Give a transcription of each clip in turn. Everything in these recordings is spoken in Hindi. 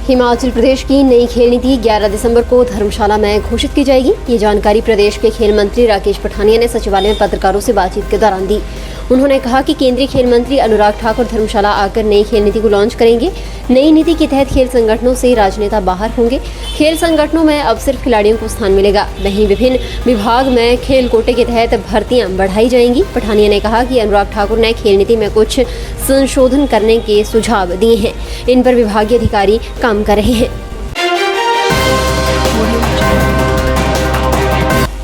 हिमाचल प्रदेश की नई खेल नीति 11 दिसंबर को धर्मशाला में घोषित की जाएगी। ये जानकारी प्रदेश के खेल मंत्री राकेश पठानिया ने सचिवालय में पत्रकारों से बातचीत के दौरान दी। उन्होंने कहा कि केंद्रीय खेल मंत्री अनुराग ठाकुर धर्मशाला आकर नई खेल नीति को लॉन्च करेंगे। नई नीति के तहत खेल संगठनों से राजनेता बाहर होंगे। खेल संगठनों में अब सिर्फ खिलाड़ियों को स्थान मिलेगा, वहीं विभिन्न विभाग में खेल कोटे के तहत भर्तियां बढ़ाई जाएंगी। पठानिया ने कहा कि अनुराग ठाकुर ने खेल नीति में कुछ संशोधन करने के सुझाव दिए हैं, इन पर विभागीय अधिकारी काम कर रहे हैं।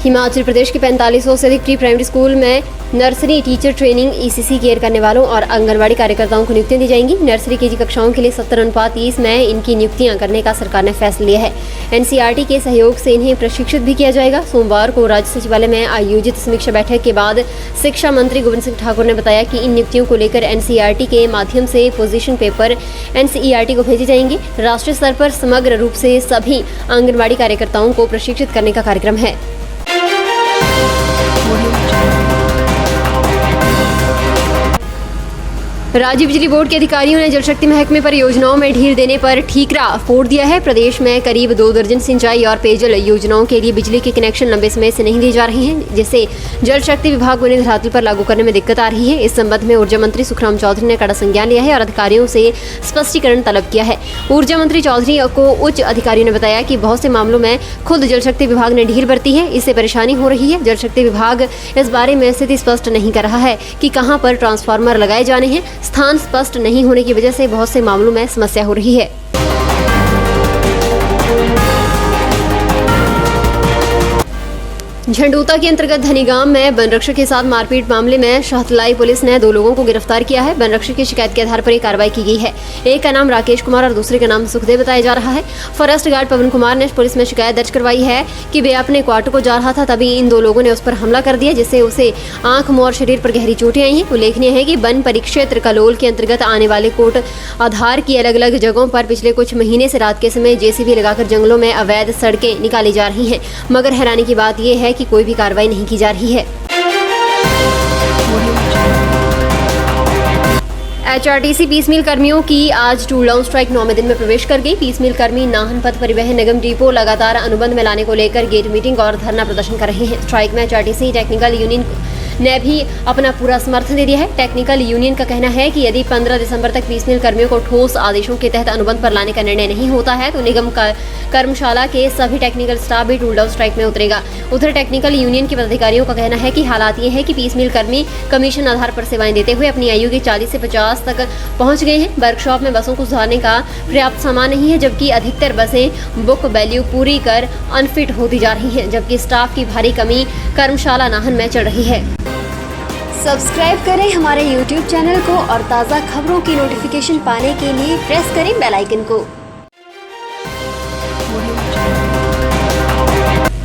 हिमाचल प्रदेश के 4500 से अधिक प्री प्राइमरी स्कूल में nursery teacher training ECC care करने वालों और आंगनबाड़ी कार्यकर्ताओं को नियुक्तियां दी जाएंगी। नर्सरी KG कक्षाओं के लिए 70:30 में इनकी नियुक्तियां करने का सरकार ने फैसला लिया है। NCERT के सहयोग से इन्हें प्रशिक्षित भी किया जाएगा। सोमवार को राज्य सचिवालय में आयोजित समीक्षा बैठक के बाद शिक्षा मंत्री गोविंद सिंह ठाकुर ने बताया कि इन नियुक्तियों को लेकर NCERT के माध्यम से पोजीशन पेपर NCERT को भेजे जाएंगे। राष्ट्रीय स्तर पर समग्र रूप से सभी आंगनबाड़ी कार्यकर्ताओं को प्रशिक्षित करने का कार्यक्रम है। राज्य बिजली बोर्ड के अधिकारियों ने जल शक्ति महकमे परियोजनाओं में ढील देने पर ठीकरा फोड़ दिया है। प्रदेश में करीब 2 दर्जन सिंचाई और पेयजल योजनाओं के लिए बिजली के कनेक्शन लंबे समय से नहीं दिए जा रहे हैं, जिससे जल शक्ति विभाग को उन्हें धरातल पर लागू करने में दिक्कत आ रही है। इस संबंध में ऊर्जा मंत्री सुखराम चौधरी ने कड़ा संज्ञान लिया है और अधिकारियों से स्पष्टीकरण तलब किया है। ऊर्जा मंत्री चौधरी को उच्च अधिकारियों ने बताया कि बहुत से मामलों में खुद जल शक्ति विभाग ने ढील बरती है, इससे परेशानी हो रही है। जल शक्ति विभाग इस बारे में स्थिति स्पष्ट नहीं कर रहा है कि कहां पर ट्रांसफार्मर लगाए जाने हैं। स्थान स्पष्ट नहीं होने की वजह से बहुत से मामलों में समस्या हो रही है। झंडूता के अंतर्गत धनीगाम में वन रक्षक के साथ मारपीट मामले में शाहतलाई पुलिस ने 2 लोगों को गिरफ्तार किया है। वन रक्षक की शिकायत के आधार पर यह कार्रवाई की गई है। एक का नाम राकेश कुमार और दूसरे का नाम सुखदेव बताया जा रहा है। फॉरेस्ट गार्ड पवन कुमार ने पुलिस में शिकायत दर्ज करवाई है कि वे अपने क्वार्टर को जा रहा था, तभी इन 2 लोगों ने उस पर हमला कर दिया, जिससे उसे आंख, मुंह और शरीर पर गहरी चोटें आई हैं। उल्लेखनीय है कि वन परिक्षेत्र कलोल के अंतर्गत आने वाले कोट आधार की अलग अलग जगहों पर पिछले कुछ महीने से रात के समय JCB लगाकर जंगलों में अवैध सड़कें निकाली जा रही हैं, मगर हैरानी की बात यह है कि कोई भी कार्रवाई नहीं की जा रही है। HRTC पीस मिल कर्मियों की आज टूल डाउन स्ट्राइक 9वें दिन में प्रवेश कर गई। पीस मिल कर्मी नाहन पथ परिवहन निगम डिपो लगातार अनुबंध में लाने को लेकर गेट मीटिंग और धरना प्रदर्शन कर रहे हैं। स्ट्राइक में HRTC टेक्निकल यूनियन ने भी अपना पूरा समर्थन दे दिया है। टेक्निकल यूनियन का कहना है कि यदि 15 दिसंबर तक पीस मिल कर्मियों को ठोस आदेशों के तहत अनुबंध पर लाने का निर्णय नहीं होता है तो निगम का कर्मशाला के सभी टेक्निकल स्टाफ भी टूल डाउन स्ट्राइक में उतरेगा। उधर टेक्निकल यूनियन के पदाधिकारियों का कहना है कि हालात ये है कि पीस मिल कर्मी कमीशन आधार पर सेवाएं देते हुए अपनी आयु के 40 से 50 तक पहुंच गए हैं। वर्कशॉप में बसों को सुधारने का पर्याप्त सामान नहीं है, जबकि अधिकतर बसें बुक वैल्यू पूरी कर अनफिट होती जा रही हैं, जबकि स्टाफ की भारी कमी कर्मशाला नाहन में चल रही है। सब्सक्राइब करें हमारे YouTube चैनल को और ताज़ा खबरों की नोटिफिकेशन पाने के लिए प्रेस करें बेल आइकन को।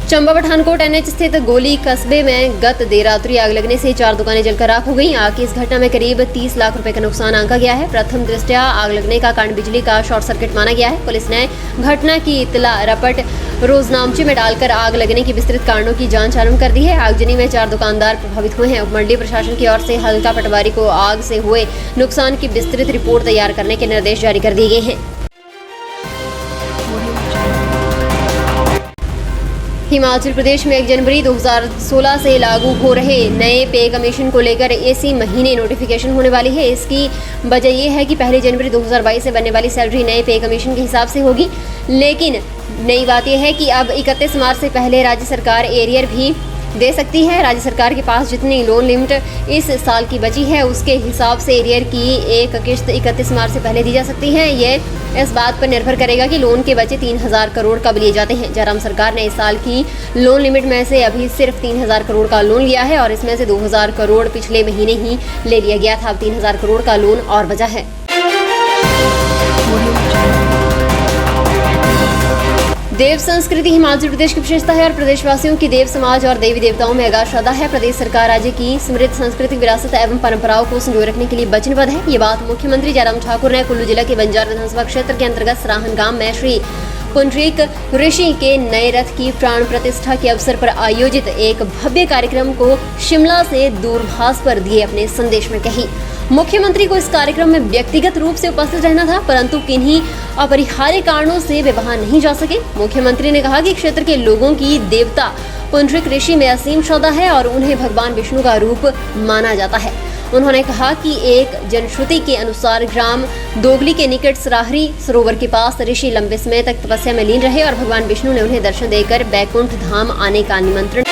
चंबा पठानकोट NH स्थित गोली कस्बे में गत देर रात्रि आग लगने से 4 दुकानें जलकर राख हो गईं। आग की इस घटना में करीब 30 लाख रुपए का नुकसान आंका गया है। प्रथम दृष्टया आग लगने का कारण बिजली का शॉर्ट सर्किट माना गया है। पुलिस ने घटना की इत्तला रपट रोजनामचे में डालकर आग लगने की विस्तृत कारणों की जांच आरंभ कर दी है। आगजनी में 4 दुकानदार प्रभावित हुए हैं। उपमंडलीय प्रशासन की ओर से हल्का पटवारी को आग से हुए नुकसान की विस्तृत रिपोर्ट तैयार करने के निर्देश जारी कर दिए गए हैं। हिमाचल प्रदेश में 1 जनवरी 2016 से लागू हो रहे नए पे कमीशन को लेकर इसी महीने नोटिफिकेशन होने वाली है। इसकी वजह यह है कि 1 जनवरी 2022 से बनने वाली सैलरी नए पे कमीशन के हिसाब से होगी। लेकिन नई बात यह है कि अब 31 मार्च से पहले राज्य सरकार एरियर भी दे सकती है। राज्य सरकार के पास जितनी लोन लिमिट इस साल की बची है उसके हिसाब से एरियर की एक किस्त 31 मार्च से पहले दी जा सकती है। ये इस बात पर निर्भर करेगा कि लोन के बचे 3000 करोड़ कब लिए जाते हैं। जयराम सरकार ने इस साल की लोन लिमिट में से अभी सिर्फ 3000 करोड़ का लोन लिया है और इसमें से 2000 करोड़ पिछले महीने ही ले लिया गया था। अब 3000 करोड़ का लोन और बचा है। देव संस्कृति हिमाचल प्रदेश की विशेषता है और प्रदेशवासियों की देव समाज और देवी देवताओं में अगाध श्रद्धा है। प्रदेश सरकार राज्य की समृद्ध सांस्कृतिक विरासत एवं परंपराओं को संजोए रखने के लिए वचनबद्ध है। ये बात मुख्यमंत्री जयराम ठाकुर ने कुल्लू जिला के बंजार विधानसभा क्षेत्र के अंतर्गत सराहन गांव में श्री पुंडरीक ऋषि के नए रथ की प्राण प्रतिष्ठा के अवसर पर आयोजित एक भव्य कार्यक्रम को शिमला से दूरभाष पर दिए अपने संदेश में कही। मुख्यमंत्री को इस कार्यक्रम में व्यक्तिगत रूप से उपस्थित रहना था, परंतु किन्हीं अपरिहार्य कारणों से वे वहां नहीं जा सके। मुख्यमंत्री ने कहा कि क्षेत्र के लोगों की देवता पुंडरीक ऋषि में असीम श्रद्धा है और उन्हें भगवान विष्णु का रूप माना जाता है। उन्होंने कहा कि एक जनश्रुति के अनुसार ग्राम दोगली के निकट सराहरी सरोवर के पास ऋषि लंबे समय तक तपस्या में लीन रहे और भगवान विष्णु ने उन्हें दर्शन देकर बैकुंठ धाम आने का निमंत्रण।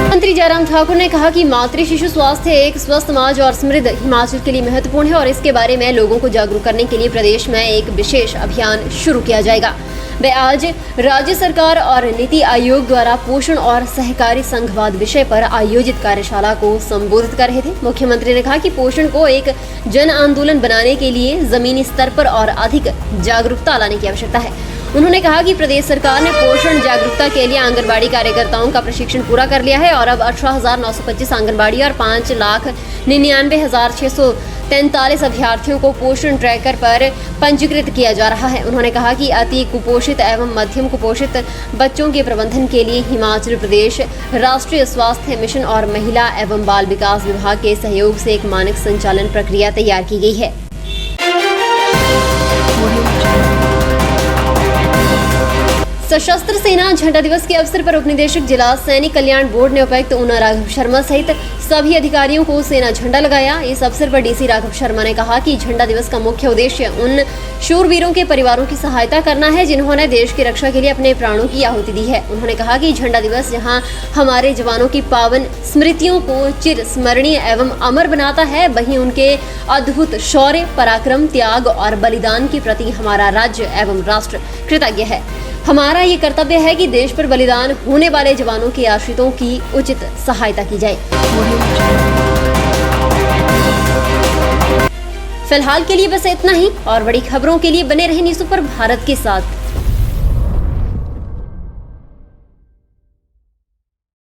मंत्री जयराम ठाकुर ने कहा कि मातृ शिशु स्वास्थ्य एक स्वस्थ समाज और समृद्ध हिमाचल के लिए महत्वपूर्ण है और इसके बारे में लोगों को जागरूक करने के लिए प्रदेश में एक विशेष अभियान शुरू किया जाएगा। वे आज राज्य सरकार और नीति आयोग द्वारा पोषण और सहकारी संघवाद विषय पर आयोजित कार्यशाला को संबोधित कर रहे थे। मुख्यमंत्री ने कहा कि पोषण को एक जन आंदोलन बनाने के लिए जमीनी स्तर पर और अधिक जागरूकता लाने की आवश्यकता है। उन्होंने कहा कि प्रदेश सरकार ने पोषण जागरूकता के लिए आंगनबाड़ी कार्यकर्ताओं का प्रशिक्षण पूरा कर लिया है और अब 18,925 आंगनबाड़ी और 5,99,643 अभ्यर्थियों को पोषण ट्रैकर पर पंजीकृत किया जा रहा है। उन्होंने कहा कि अति कुपोषित एवं मध्यम कुपोषित बच्चों के प्रबंधन के लिए हिमाचल प्रदेश राष्ट्रीय स्वास्थ्य मिशन और महिला एवं बाल विकास विभाग के सहयोग से एक मानक संचालन प्रक्रिया तैयार की गई है। सशस्त्र सेना झंडा दिवस के अवसर पर उपनिदेशक जिला सैनिक कल्याण बोर्ड ने उपायुक्त ऊना राघव शर्मा सहित सभी अधिकारियों को सेना झंडा लगाया। इस अवसर पर डीसी राघव शर्मा ने कहा कि झंडा दिवस का मुख्य उद्देश्य उन शूरवीरों के परिवारों की सहायता करना है जिन्होंने देश की रक्षा के लिए अपने प्राणों की आहुति दी है। उन्होंने कहा कि झंडा दिवस जहां हमारे जवानों की पावन स्मृतियों को चिर स्मरणीय एवं अमर बनाता है, वहीं उनके अद्भुत शौर्य, पराक्रम, त्याग और बलिदान के प्रति हमारा राज्य एवं राष्ट्र कृतज्ञ है। हमारा ये कर्तव्य है कि देश पर बलिदान होने वाले जवानों के आश्रितों की उचित सहायता की जाए। फिलहाल के लिए बस इतना ही और बड़ी खबरों के लिए बने रहे न्यूज़ सुपर भारत के साथ।